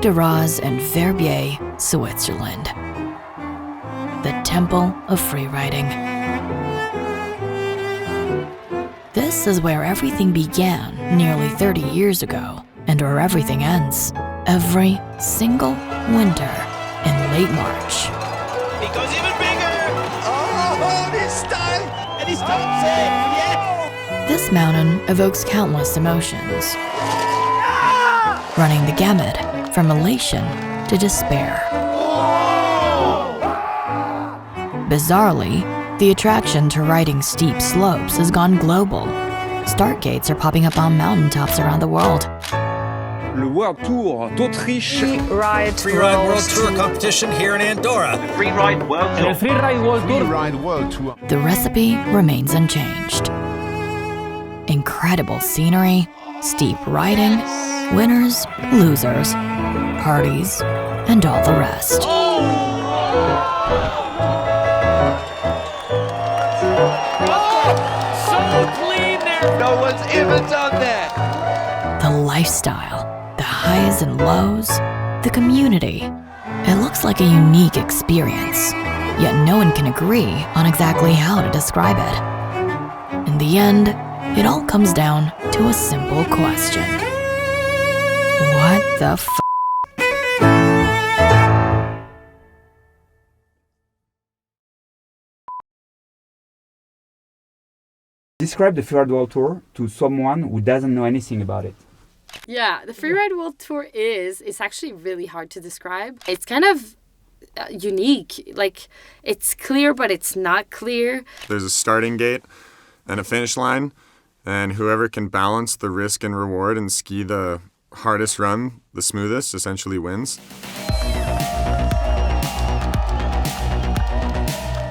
de Raz in Verbier, Switzerland. The Temple of Freeriding. This is where everything began nearly 30 years ago, and where everything ends every single winter in late March. He goes even bigger! Oh, this time! And he stops it! Yes! This mountain evokes countless emotions, running the gamut from elation to despair. Bizarrely, the attraction to riding steep slopes has gone global. Start gates are popping up on mountaintops around the world. Le World Tour d'Autriche. Freeride World Tour competition here in Andorra. Freeride World Tour. Freeride World Tour. The recipe remains unchanged. Incredible scenery, steep riding, winners, losers, parties, and all the rest. No one's ever done that! The lifestyle, the highs and lows, the community. It looks like a unique experience, yet no one can agree on exactly how to describe it. In the end, it all comes down to a simple question. What the f***? Describe the Freeride World Tour to someone who doesn't know anything about it. Yeah, the Freeride World Tour it's actually really hard to describe. It's kind of unique. Like, it's clear, but it's not clear. There's a starting gate and a finish line, and whoever can balance the risk and reward and ski the hardest run, the smoothest, essentially wins.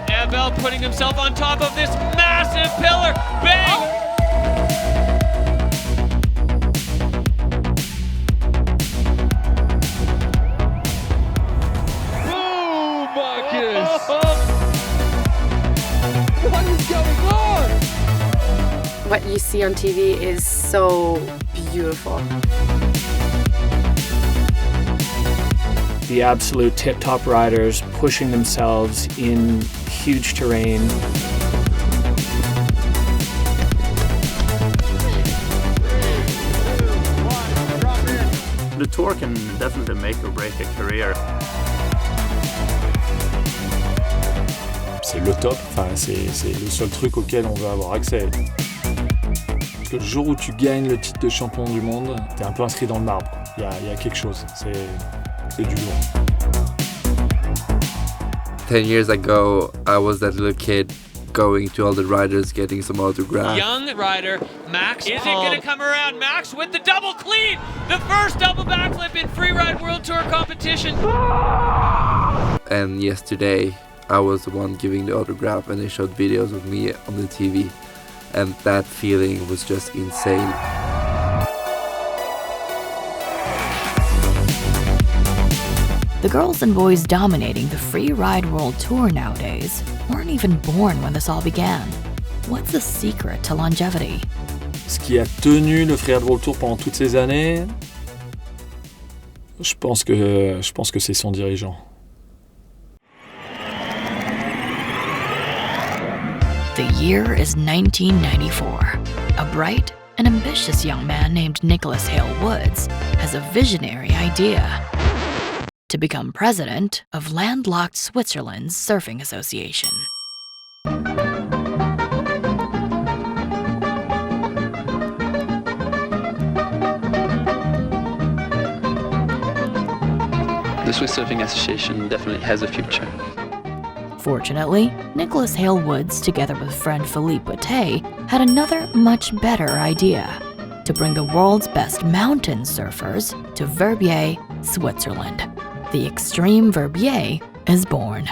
Abel putting himself on top of this massive pillar. Bang! Boom, Marcus! What is going on? What you see on TV is so beautiful. The absolute tip-top riders pushing themselves in huge terrain. The tour can definitely make or break a career. C'est le top, enfin, c'est le seul truc auquel on veut avoir accès. Parce que le jour où tu gagnes le titre de champion du monde, t'es un peu inscrit dans le marbre. Il y a quelque chose, c'est du lourd. 10 years ago, I was that little kid going to all the riders, getting some autographs. Young rider, Max. Is it going to come around? Max with the double clean! The first double backflip in Freeride World Tour competition. And yesterday, I was the one giving the autograph, and they showed videos of me on the TV. And that feeling was just insane. The girls and boys dominating the Freeride World Tour nowadays weren't even born when this all began. What's the secret to longevity? Ce qui a tenu le Freeride World Tour pendant toutes ces années, je pense que c'est son dirigeant. The year is 1994. A bright and ambitious young man named Nicholas Hale Woods has a visionary idea: to become president of landlocked Switzerland's Surfing Association. The Swiss Surfing Association definitely has a future. Fortunately, Nicholas Hale Woods, together with friend Philippe Boutet, had another much better idea: to bring the world's best mountain surfers to Verbier, Switzerland. The extreme Verbier is born.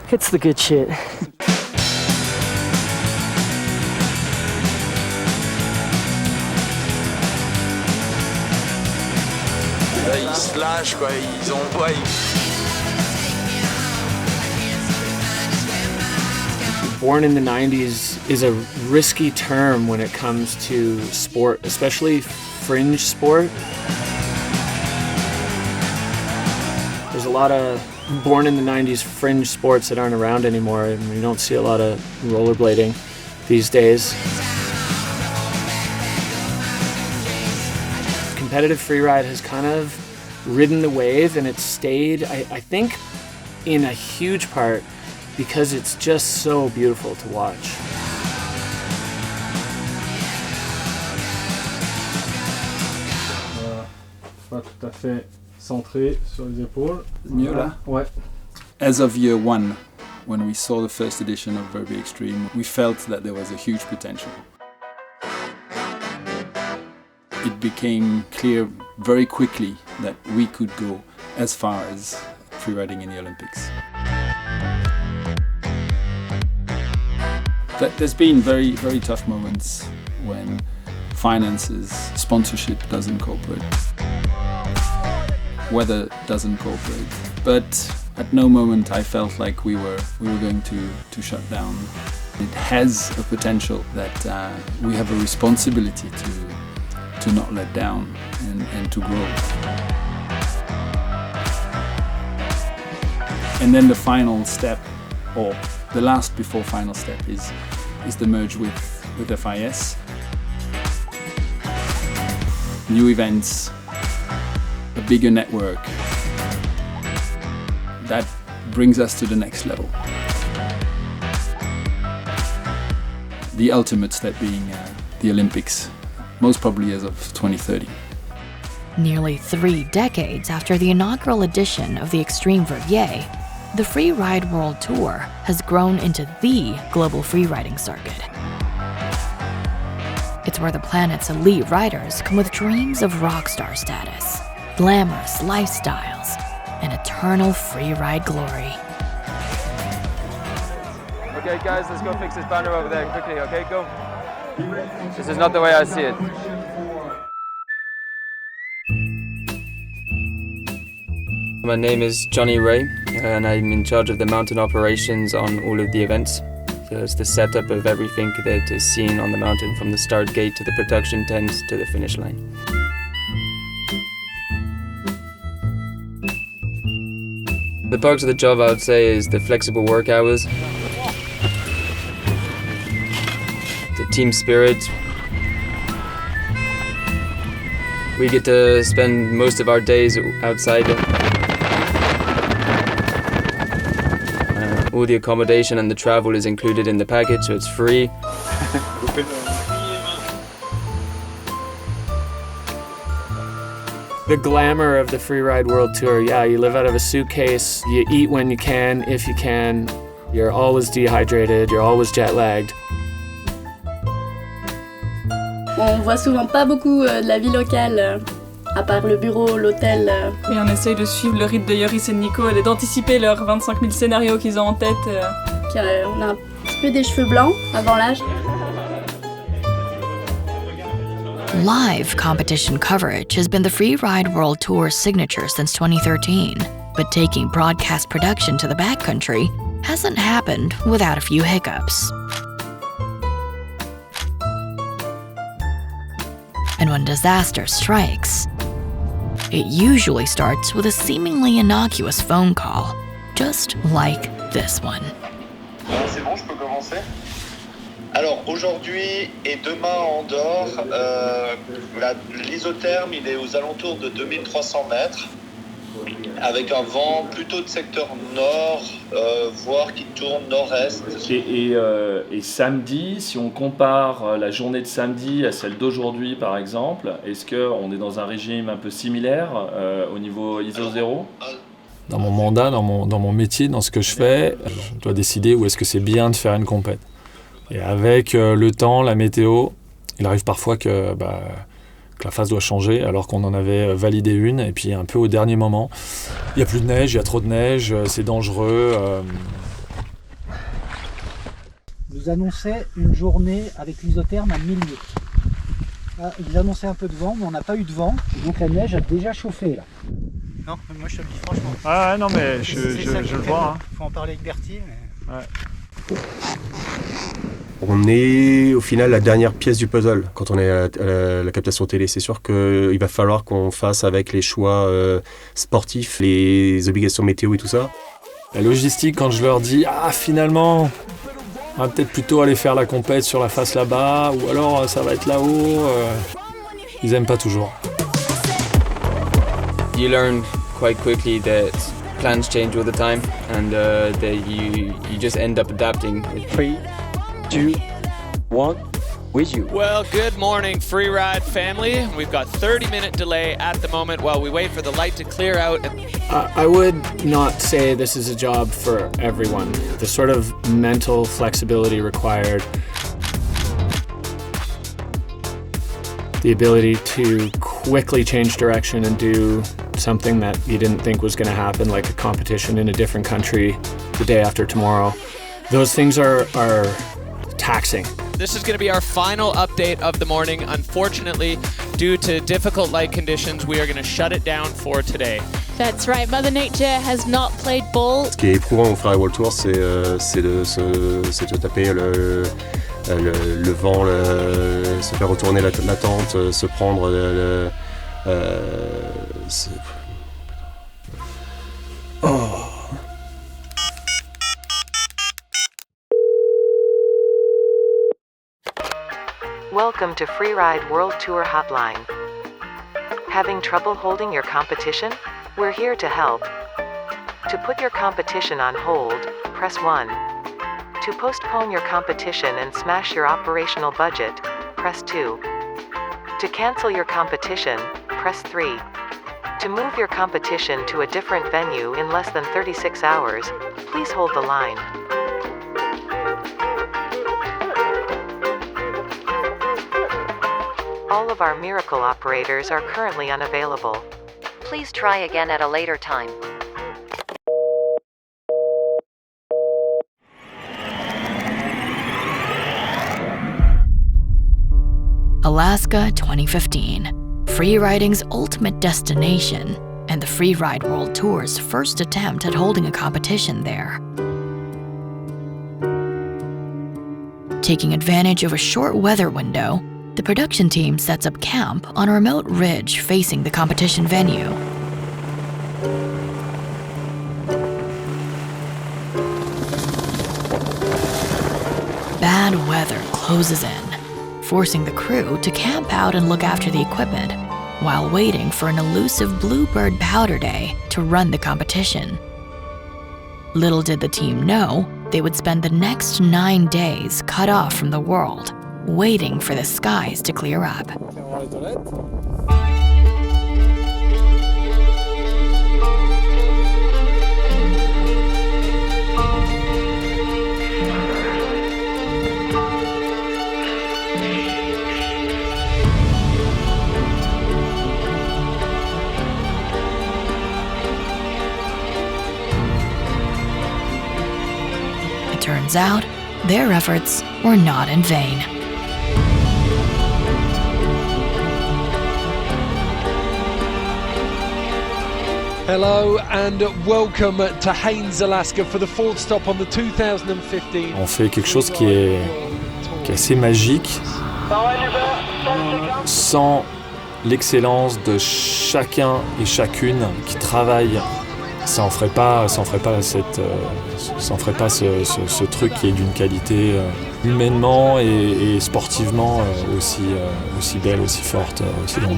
It's the good shit. Là, ils se lâchent, quoi. Ils envoient. born in the 90s is a risky term when it comes to sport, especially fringe sport. There's a lot of born in the 90s fringe sports that aren't around anymore, and you don't see a lot of rollerblading these days. Competitive freeride has kind of ridden the wave, and it's stayed, I think, in a huge part because it's just so beautiful to watch. Pas tout à fait centré sur les épaules. Mieux là? Ouais. As of year one, when we saw the first edition of Verbi Extreme, we felt that there was a huge potential. It became clear very quickly that we could go as far as freeriding in the Olympics. But there's been very, very tough moments when finances, sponsorship doesn't cooperate, weather doesn't cooperate. But at no moment I felt like we were going to shut down. It has a potential that we have a responsibility to not let down and to grow. And then the final step, or the last before final step, is the merge with FIS. New events, a bigger network. That brings us to the next level. The ultimate step being the Olympics, most probably as of 2030. Nearly 3 decades after the inaugural edition of the Extreme Verviers, the Freeride World Tour has grown into the global freeriding circuit. It's where the planet's elite riders come with dreams of rock star status, glamorous lifestyles, and eternal freeride glory. Okay guys, let's go fix this banner over there quickly, okay, go. This is not the way I see it. My name is Johnny Ray, and I'm in charge of the mountain operations on all of the events. So it's the setup of everything that is seen on the mountain, from the start gate to the production tent to the finish line. The perks of the job, I would say, is the flexible work hours, the team spirit. We get to spend most of our days outside. All the accommodation and the travel is included in the package, so it's free. The glamour of the Freeride World Tour, yeah, you live out of a suitcase, you eat when you can, if you can, you're always dehydrated, you're always jet-lagged. On voit souvent pas beaucoup de la vie locale, à part le bureau, l'hôtel. Et on essaye de suivre le rythme de Yoris et de Nico et d'anticiper leurs 25 000 scénarios qu'ils ont en tête. On a un petit peu des cheveux blancs avant l'âge. Live competition coverage has been the Freeride World Tour's signature since 2013, but taking broadcast production to the backcountry hasn't happened without a few hiccups. And when disaster strikes, it usually starts with a seemingly innocuous phone call, just like this one. C'est bon, je peux commencer? Alors aujourd'hui et demain à Andorre, l'isotherme il est aux alentours de 2300 mètres, avec un vent plutôt de secteur nord, voire qui tourne nord-est. Et samedi, si on compare la journée de samedi à celle d'aujourd'hui par exemple, est-ce qu'on est dans un régime un peu similaire au niveau ISO 0 ? Dans mon mandat, dans mon métier, dans ce que je fais, je dois décider où est-ce que c'est bien de faire une compète. Et avec le temps, la météo, il arrive parfois que la phase doit changer alors qu'on en avait validé une, et puis un peu au dernier moment, il n'y a plus de neige, il y a trop de neige, c'est dangereux. Vous annoncez une journée avec l'isotherme à 1000 lieues. Ils annonçaient un peu de vent, mais on n'a pas eu de vent, donc la neige a déjà chauffé là. Non, mais moi je te le dis franchement. Ah non mais je le vois. Faut en parler avec Bertie. Mais... Ouais. On est au final la dernière pièce du puzzle quand on est à la captation télé. C'est sûr qu'il va falloir qu'on fasse avec les choix sportifs, les obligations météo et tout ça. La logistique, quand je leur dis « Ah, finalement, on va peut-être plutôt aller faire la compète sur la face là-bas, ou alors ça va être là-haut », ils aiment pas toujours. You learn quite quickly that plans change all the time and that you just end up adapting. 3, 2, 1, with you. Well, good morning, Freeride family. We've got 30-minute delay at the moment while we wait for the light to clear out. I would not say this is a job for everyone. The sort of mental flexibility required, the ability to quickly change direction and do something that you didn't think was going to happen, like a competition in a different country the day after tomorrow. Those things are taxing. This is going to be our final update of the morning. Unfortunately, due to difficult light conditions, we are going to shut it down for today. That's right, Mother Nature has not played ball. Ce qui est éprouvant au Freeride World Tour, c'est de se taper le vent, se faire retourner la tente, se prendre Welcome to Freeride World Tour Hotline. Having trouble holding your competition? We're here to help. To put your competition on hold, press 1. To postpone your competition and smash your operational budget, press 2. To cancel your competition, press 3. To move your competition to a different venue in less than 36 hours, please hold the line. All of our miracle operators are currently unavailable. Please try again at a later time. Alaska 2015, freeriding's ultimate destination and the Freeride World Tour's first attempt at holding a competition there. Taking advantage of a short weather window, the production team sets up camp on a remote ridge facing the competition venue. Bad weather closes in, forcing the crew to camp out and look after the equipment while waiting for an elusive bluebird powder day to run the competition. Little did the team know they would spend the next 9 days cut off from the world, waiting for the skies to clear up. It turns out, their efforts were not in vain. Hello and welcome to Haines, Alaska for the fourth stop on the 2015. On fait quelque chose qui est assez magique, sans l'excellence de chacun et chacune qui travaille. Ça en ferait pas ce truc qui est d'une qualité humainement et sportivement aussi belle, aussi forte, aussi longue.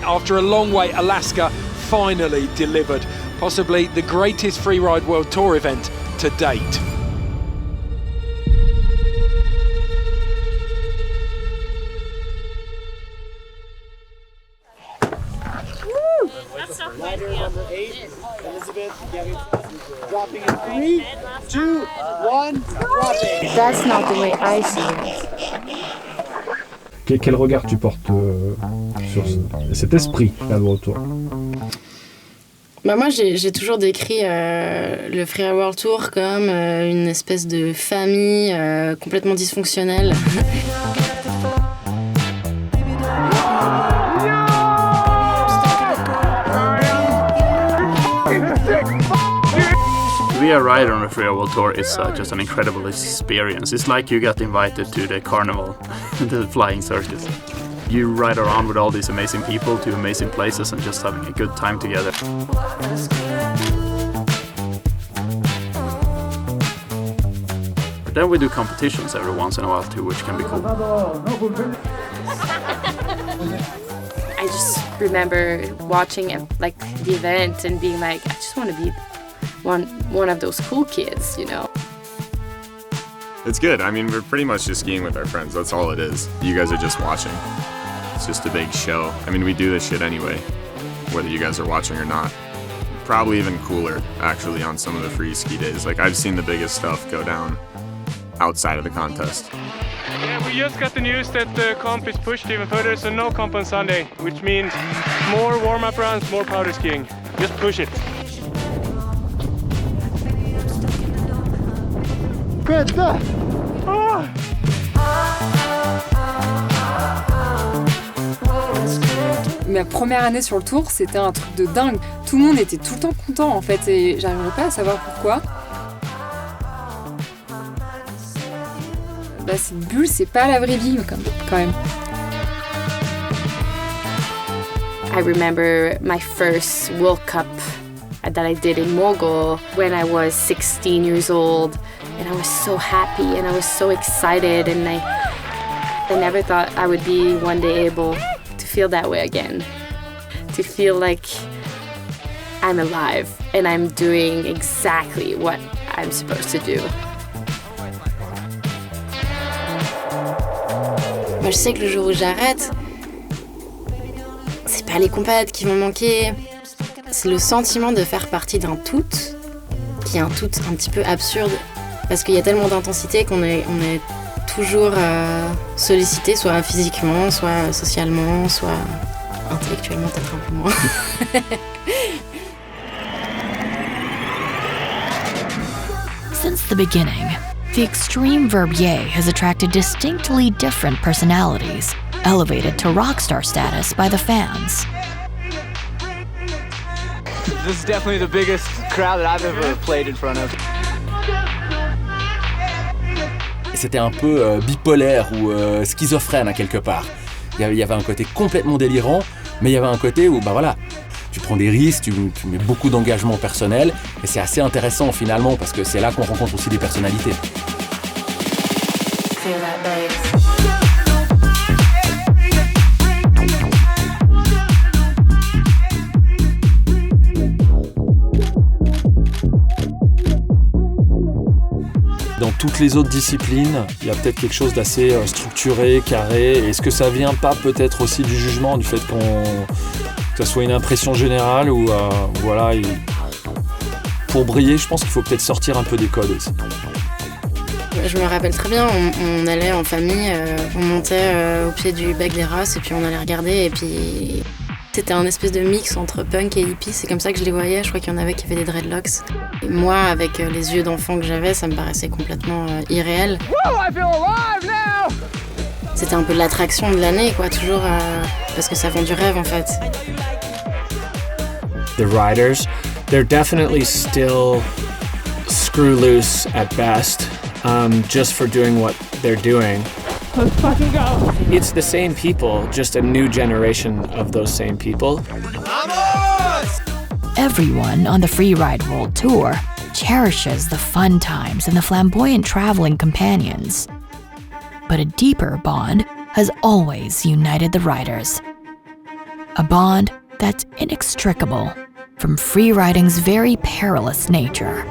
After a long wait, Alaska finally delivered, possibly the greatest Freeride World Tour event to date. Dropping in 3, 2, 1, dropping. That's not the way I see it. Quel regard tu portes sur cet esprit là de retour? Bah moi j'ai toujours décrit le Freeride World Tour comme une espèce de famille complètement dysfonctionnelle. We be a rider on a Freeride World Tour is just an incredible experience. It's like you got invited to the carnival, the flying circus. You ride around with all these amazing people to amazing places and just having a good time together. But then we do competitions every once in a while too, which can be cool. I just remember watching like the event and being like, I just want to be one of those cool kids, you know. It's good. I mean, we're pretty much just skiing with our friends. That's all it is. You guys are just watching. It's just a big show. I mean, we do this shit anyway, whether you guys are watching or not. Probably even cooler, actually, on some of the free ski days. Like, I've seen the biggest stuff go down outside of the contest. Yeah, we just got the news that the comp is pushed even further, so no comp on Sunday, which means more warm-up runs, more powder skiing. Just push it. Ma première année sur le tour, c'était un truc de dingue. Tout le monde était tout le temps content en fait, et j'arrivais pas à savoir pourquoi. Bah, cette bulle, c'est pas la vraie vie quand même. I remember my first World Cup that I did in Mogul when I was 16 years old, and I was so happy and I was so excited, and I never thought I would be one day able to feel that way again, to feel like I'm alive and I'm doing exactly what I'm supposed to do. Moi, je sais que le jour où j'arrête, c'est pas les compètes qui vont manquer, c'est le sentiment de faire partie d'un tout, qui est un tout un petit peu absurde, parce qu'il y a tellement d'intensité qu'on est toujours sollicité, soit physiquement, soit socialement, soit intellectuellement, peut-être un peu moins. Since the beginning, the extreme Verbier has attracted distinctly different personalities, elevated to rock star status by the fans. This is definitely the biggest crowd that I've ever played in front of. C'était un peu bipolaire ou schizophrène à quelque part. Il y avait un côté complètement délirant, mais il y avait un côté où bah voilà, tu prends des risques, tu mets beaucoup d'engagement personnel, et c'est assez intéressant finalement parce que c'est là qu'on rencontre aussi des personnalités. Dans toutes les autres disciplines, il y a peut-être quelque chose d'assez structuré, carré. Est-ce que ça vient pas peut-être aussi du jugement, du fait que ça soit une impression générale ou voilà, pour briller, je pense qu'il faut peut-être sortir un peu des codes aussi. Je me rappelle très bien, on allait en famille, on montait au pied du Bec des Rosses et puis on allait regarder, et puis c'était un espèce de mix entre punk et hippie, c'est comme ça que je les voyais. Je crois qu'il y en avait qui avaient des dreadlocks. Et moi, avec les yeux d'enfant que j'avais, ça me paraissait complètement irréel. C'était un peu l'attraction de l'année, quoi, toujours parce que ça vend du rêve en fait. The riders, they're definitely still screw loose at best, just for doing what they're doing. Let's fucking go! It's the same people, just a new generation of those same people. Everyone on the Freeride World Tour cherishes the fun times and the flamboyant traveling companions. But a deeper bond has always united the riders. A bond that's inextricable from freeriding's very perilous nature.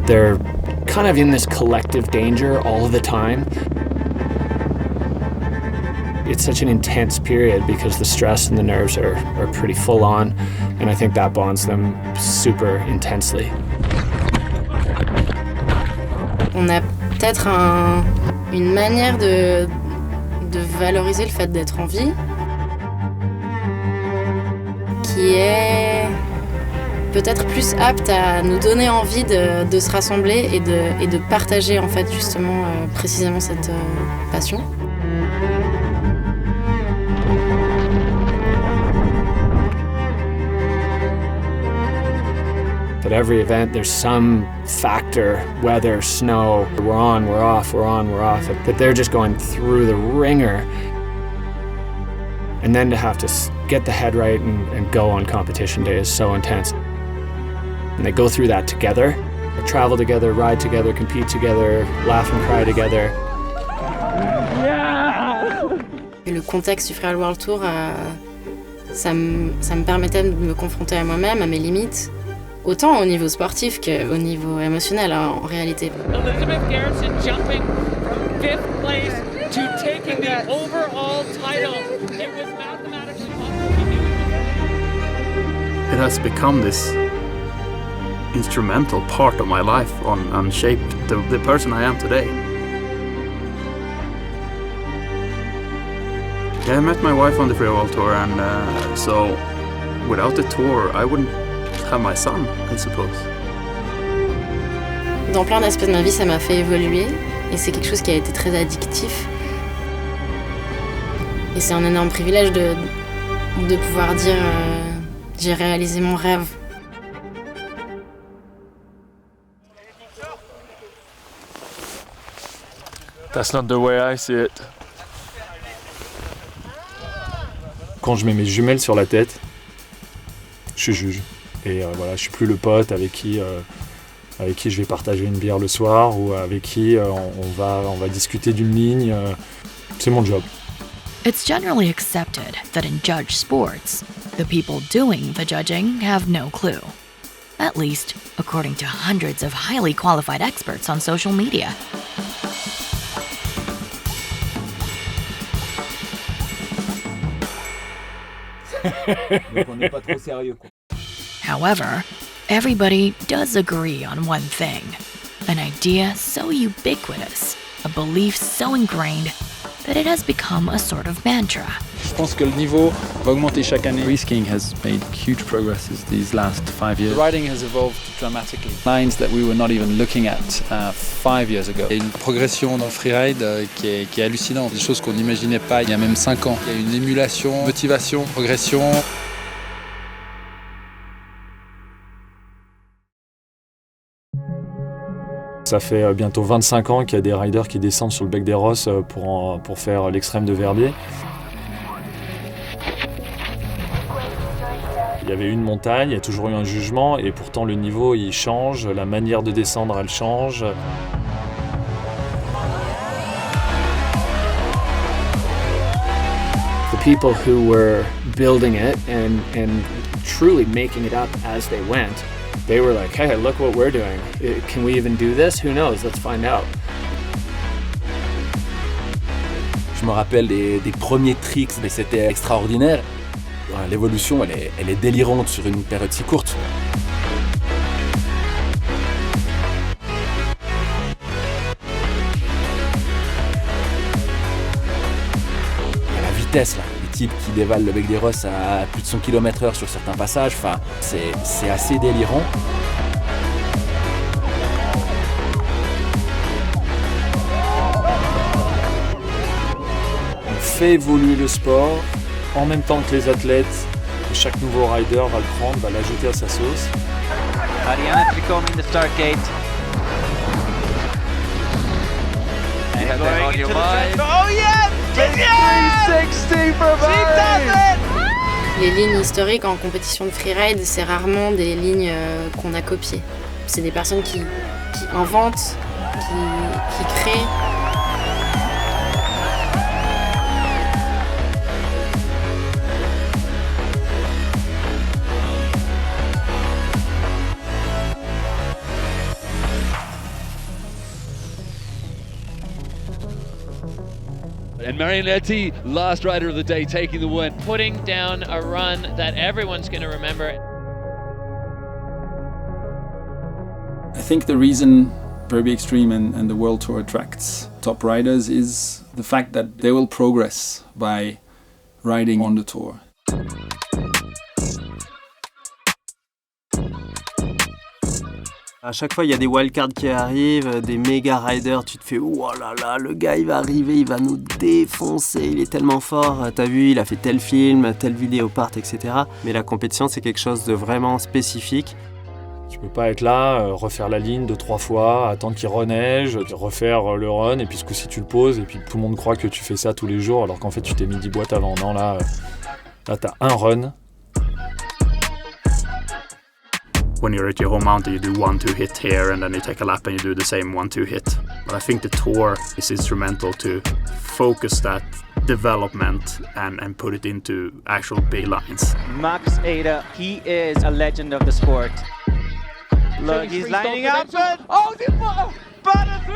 They're kind of in this collective danger all of the time. It's such an intense period because the stress and the nerves are pretty full on, and I think that bonds them super intensely. On a peut-être une manière de valoriser le fait d'être en vie qui est peut-être plus apte à nous donner envie de se rassembler et de partager en fait justement précisément cette passion. At every event, there's some factor, weather, snow, we're on, we're off, we're on, we're off, that they're just going through the ringer. And then to have to get the head right and go on competition day is so intense. And they go through that together. They travel together, ride together, compete together, laugh and cry together. Et le contexte du Freeride World Tour, ça me permettait de me confronter à moi-même, à mes limites. Autant au niveau sportif qu'au niveau émotionnel en réalité. Elizabeth Garrison jumping from 5th place to taking the overall title. It was mathematically possible. It has become this instrumental part of my life and shaped the person I am today. Yeah, I met my wife on the Freeride World Tour, and so without the tour, I wouldn't have my son, I suppose. Dans plein d'aspects de ma vie, ça m'a fait évoluer et c'est quelque chose qui a été très addictif. Et c'est un énorme privilège de pouvoir dire j'ai réalisé mon rêve. That's not the way I see it. Quand je mets mes jumelles sur la tête, je juge. Et voilà, je suis plus le pote avec qui je vais partager une bière le soir ou avec qui on va discuter d'une ligne. C'est mon job. It's generally accepted that in judge sports, the people doing the judging have no clue. At least, according to hundreds of highly qualified experts on social media. Donc on n'est pas trop sérieux, quoi. However, everybody does agree on one thing. An idea so ubiquitous, a belief so ingrained, that it has become a sort of mantra. Je pense que le niveau va augmenter chaque année. Freeskiing has made huge progresses these last 5 years. Riding has evolved dramatically. Lines that we were not even looking at 5 years ago. Il y a une progression dans le freeride qui est hallucinante, des choses qu'on n'imaginait pas il y a même 5 ans. Il y a une émulation, motivation, progression. Ça fait bientôt 25 ans qu'il y a des riders qui descendent sur le bec des Rosses pour faire l'extrême de Verbier. Il y avait une montagne, il y a toujours eu un jugement et pourtant le niveau il change, la manière de descendre elle change. The people who were building it and truly making it up as they went, they were like, hey, look what we're doing. Can we even do this? Who knows? Let's find out. Je me rappelle des premiers tricks, mais c'était extraordinaire. L'évolution, elle est délirante sur une période si courte. La vitesse, là. Les types qui dévalent le bec des Rosses à plus de 100 km/h sur certains passages, enfin, c'est assez délirant. On fait évoluer le sport en même temps que les athlètes. Et chaque nouveau rider va le prendre, va l'ajouter à sa sauce. Ariana Tricoming the start gate. And going into the transfer. Oh yeah! Yes! 360 for Marie! Les lignes historiques en compétition de freeride, c'est rarement des lignes qu'on a copiées. C'est des personnes qui inventent, qui créent. And Marinetti, last rider of the day, taking the win. Putting down a run that everyone's going to remember. I think the reason Verbier Extreme and the World Tour attracts top riders is the fact that they will progress by riding on the tour. À chaque fois, il y a des wildcards qui arrivent, des méga riders, tu te fais « Oh là là, le gars, il va arriver, il va nous défoncer, il est tellement fort, t'as vu, il a fait tel film, telle vidéo part, etc. » Mais la compétition, c'est quelque chose de vraiment spécifique. Tu peux pas être là, refaire la ligne 2-3 fois, attendre qu'il reneige, refaire le run, et puis ce coup-ci tu le poses, et puis tout le monde croit que tu fais ça tous les jours, alors qu'en fait tu t'es mis 10 boîtes avant. Non, là t'as un run. When you're at your home mountain, you do 1-2 hit here, and then you take a lap and you do the same 1-2 hit. But I think the tour is instrumental to focus that development and put it into actual big lines. Max Ada, he is a legend of the sport. Look, he's lining up. Oh, the butter three!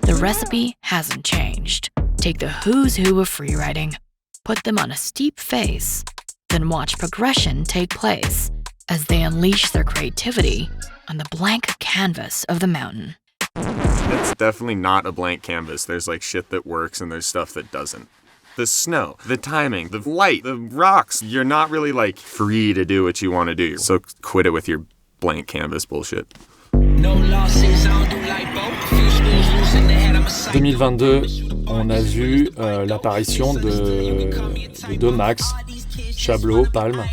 The recipe hasn't changed. Take the who's who of freeriding, put them on a steep face, then watch progression take place as they unleash their creativity on the blank canvas of the mountain. It's definitely not a blank canvas. There's like shit that works and there's stuff that doesn't. The snow, the timing, the light, the rocks. You're not really like free to do what you want to do. So quit it with your blank canvas bullshit. No losses, I don't do like both. Few schools loose in the head, I'm a 2022, on a vu l'apparition de deux Max, Chablot, Palme,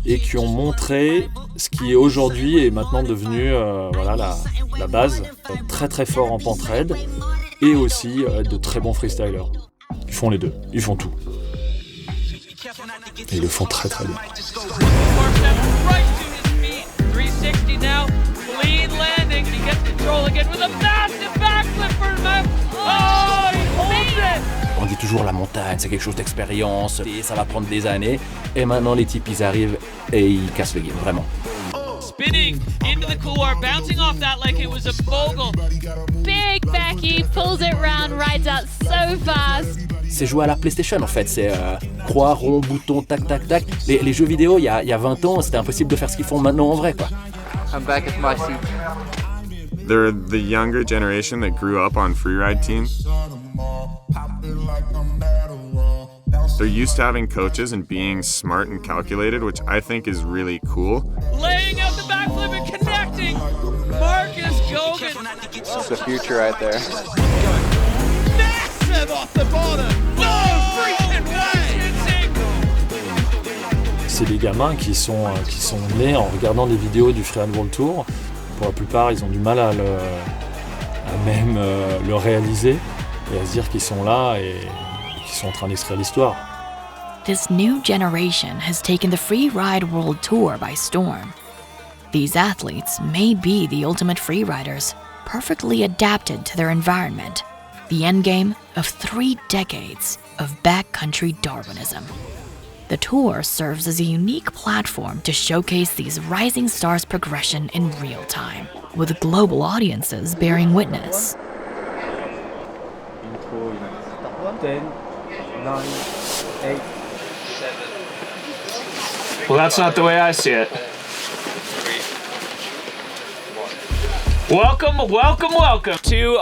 et qui ont montré ce qui est aujourd'hui et maintenant devenu voilà, la base, très très fort en pente raide et aussi de très bons freestylers. Ils font les deux, ils font tout. Et ils le font très très bien. 360 now, clean landing, and he gets control again with a massive backflip for him. Oh, he holds it! On dit toujours la montagne, c'est quelque chose d'expérience, et ça va prendre des années. Et maintenant les types ils arrivent et ils cassent le game, vraiment. Spinning into the couloir, bouncing off that like it was a mogul. Big Becky pulls it round, rides out so fast. C'est jouer à la PlayStation en fait, c'est croix, rond, bouton, tac, tac, tac. Les jeux vidéo, il y a 20 ans, c'était impossible de faire ce qu'ils font maintenant en vrai, quoi. I'm back at my seat. They're the younger generation that grew up on freeride teams. They're used to having coaches and being smart and calculated, which I think is really cool. Laying out the backflip and connecting. Marcus Gogan. That's the future right there. Massive off the bottom. No freaking way. C'est des gamins qui sont nés en regardant des vidéos du Freeride World Tour. Pour la plupart, ils ont du mal à même le réaliser et à se dire qu'ils sont là et qu'ils sont en train d'extraire l'histoire. This new generation has taken the Freeride World Tour by storm. These athletes may be the ultimate freeriders, perfectly adapted to their environment, the endgame of 3 decades of backcountry Darwinism. The tour serves as a unique platform to showcase these rising stars' progression in real time, with global audiences bearing witness. 10, 9, 8. Well, that's not the way I see it. Welcome to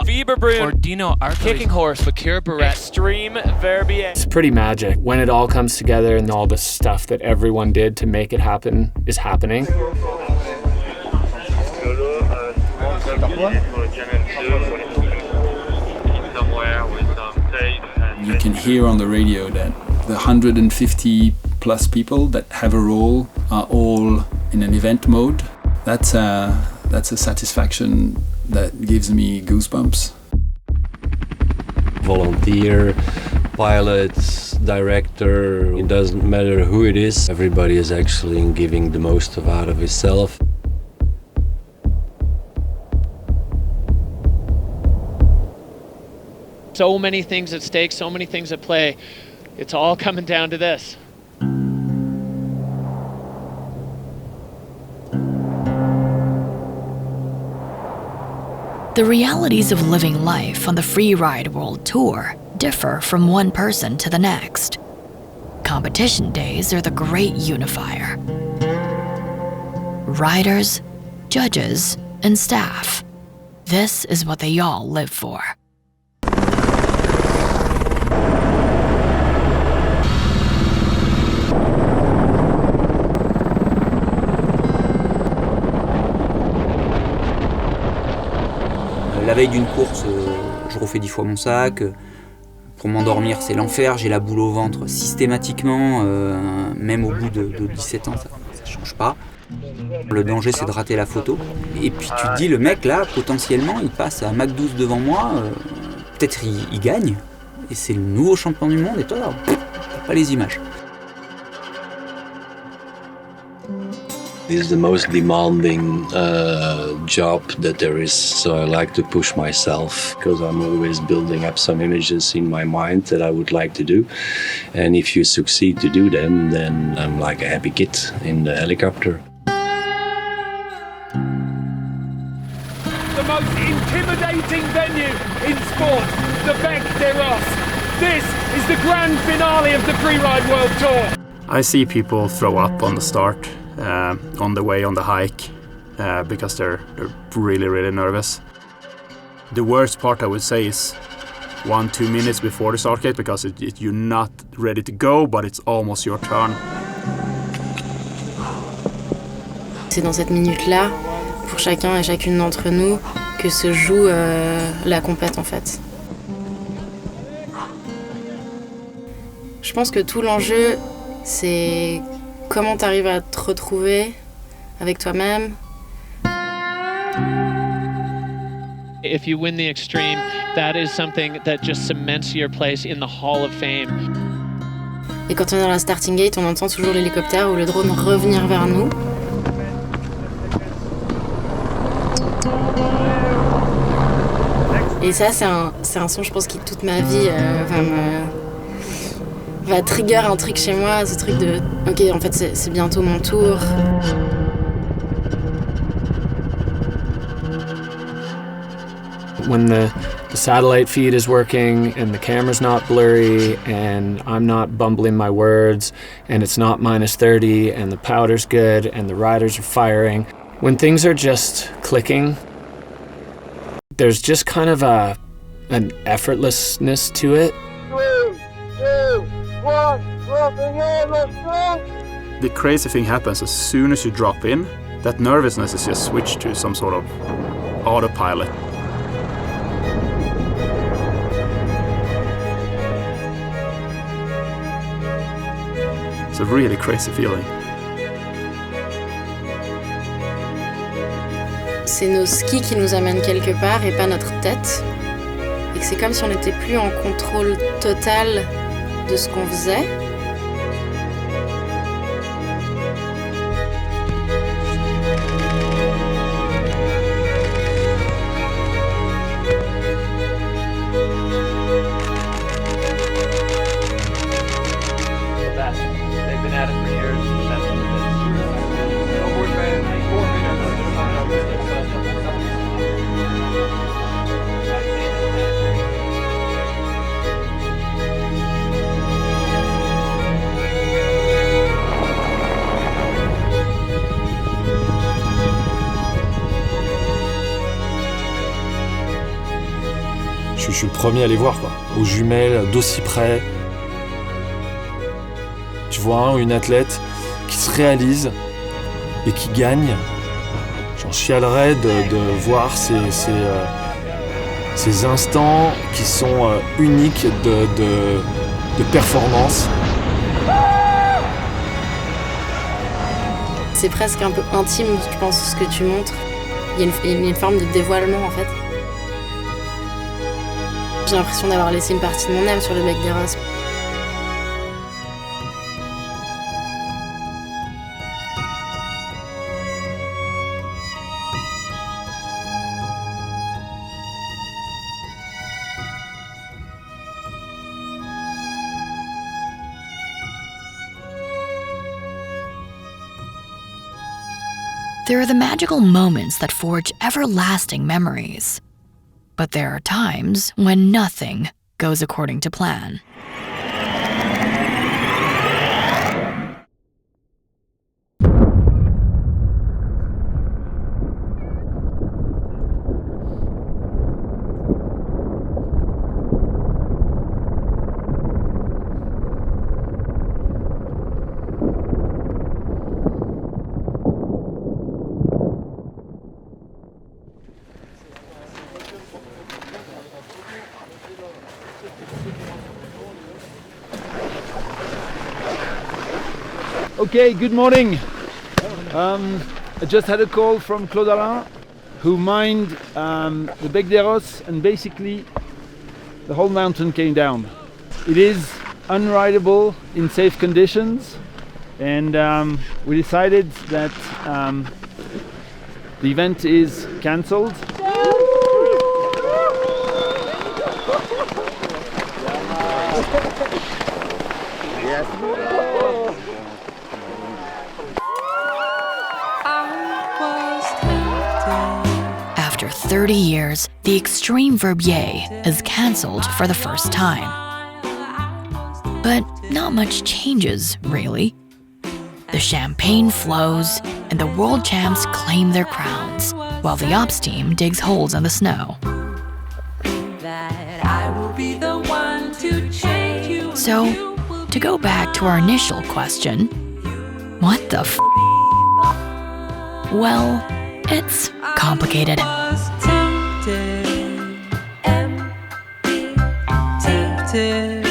Fieberbrunn or Dino Arcade Kicking Horse, Bakir Barrett, Extreme Verbier. It's pretty magic when it all comes together and all the stuff that everyone did to make it happen is happening. You can hear on the radio that the 150 plus people that have a role are all in an event mode. That's a satisfaction that gives me goosebumps. Volunteer, pilots, director, it doesn't matter who it is. Everybody is actually giving the most out of himself. So many things at stake, so many things at play. It's all coming down to this. The realities of living life on the Freeride World Tour differ from one person to the next. Competition days are the great unifier. Riders, judges, and staff. This is what they all live for. veille d'une course, je refais 10 fois mon sac. Pour m'endormir, c'est l'enfer, j'ai la boule au ventre systématiquement, même au bout de 17 ans, ça change pas. Le danger, c'est de rater la photo. Et puis tu te dis, le mec là, potentiellement, il passe à Mach 12 devant moi, peut-être il gagne, et c'est le nouveau champion du monde, et toi, t'as pas les images. It's the most demanding job that there is, so I like to push myself because I'm always building up some images in my mind that I would like to do, and if you succeed to do them, then I'm like a happy kid in the helicopter. The most intimidating venue in sport, the Bec des Rosses. This is the grand finale of the Freeride World Tour. I see people throw up on the start, on the way on the hike, because they're really nervous. The worst part, I would say, is 1-2 minutes before the start gate, because you're not ready to go, but it's almost your turn. C'est dans cette minute-là, pour chacun et chacune d'entre nous, que se joue la compète en fait. Je pense que tout l'enjeu, c'est comment t'arrives à te retrouver avec toi-même. If you win the extreme, that is something that just cements your place in the Hall of Fame. Et quand on est dans la starting gate, on entend toujours l'hélicoptère ou le drone revenir vers nous. Et ça, c'est un son, je pense, qui toute ma vie va trigger un truc chez moi, ce truc de ok, en fait c'est bientôt mon tour. When the satellite feed is working and the camera's not blurry and I'm not bumbling my words and it's not -30 and the powder's good and the riders are firing, when things are just clicking, there's just kind of an effortlessness to it. 3, 2, 1, dropping in, let's go! The crazy thing happens as soon as you drop in, that nervousness is just switched to some sort of autopilot. It's a really crazy feeling. C'est nos skis qui nous amènent quelque part et pas notre tête. Et que c'est comme si on n'était plus en contrôle total de ce qu'on faisait. They've been at it for years. That's what it is. No more than 4 minutes. Je suis le premier à les voir, quoi. Aux jumelles, d'aussi près. Tu vois une athlète qui se réalise et qui gagne. J'en chialerais de voir ces instants qui sont uniques de performance. C'est presque un peu intime, je pense, ce que tu montres. Il y a une forme de dévoilement, en fait. J'ai l'impression d'avoir laissé une partie de mon âme sur le bec des Rosses. There are the magical moments that forge everlasting memories. But there are times when nothing goes according to plan. Okay, good morning. I just had a call from Claude Alain, who mined the Bec des Rosses, and basically the whole mountain came down. It is unrideable in safe conditions, and we decided that the event is cancelled. After 30 years, the Extreme Verbier is cancelled for the first time. But not much changes, really. The champagne flows, and the world champs claim their crowns, while the ops team digs holes in the snow. So, to go back to our initial question, what the f? Well, it's complicated. Tempted.